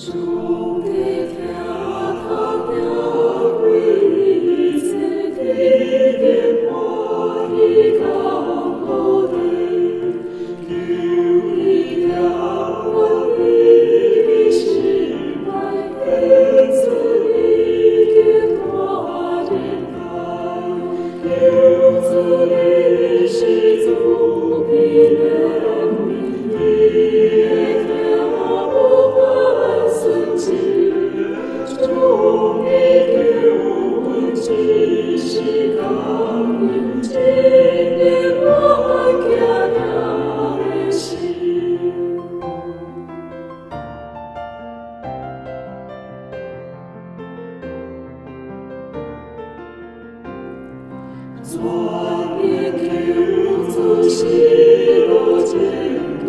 主的天堂呀，归自地的我的高楼的，求你调我的失败，给自你的花莲台，求自你是主的怜悯，你的天不换孙子，主的救只是刚硬今日我家的心。昨夜求主是我真，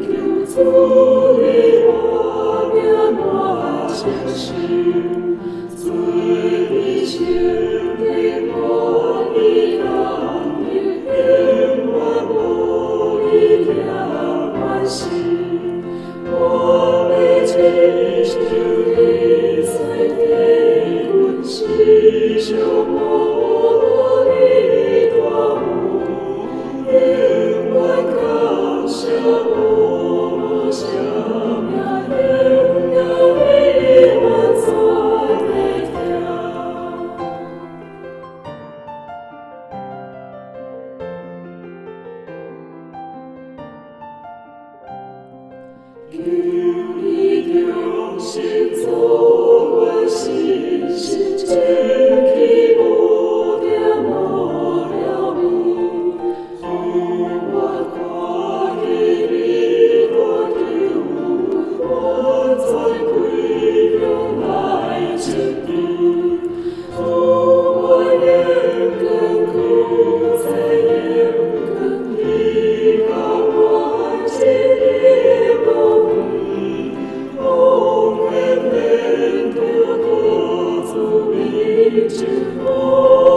求主的我命我前世，罪的情的我的刚硬，因我的两关系，我被真实的在天滚是受我的托付，因我靠下我下面人呀为我做的条。求你丢失做我心是真的不掉没了你，我跨的你我丢，我在归荣来真的，我眼根苦在眼根的高我心的梦。红颜人的各族名之后。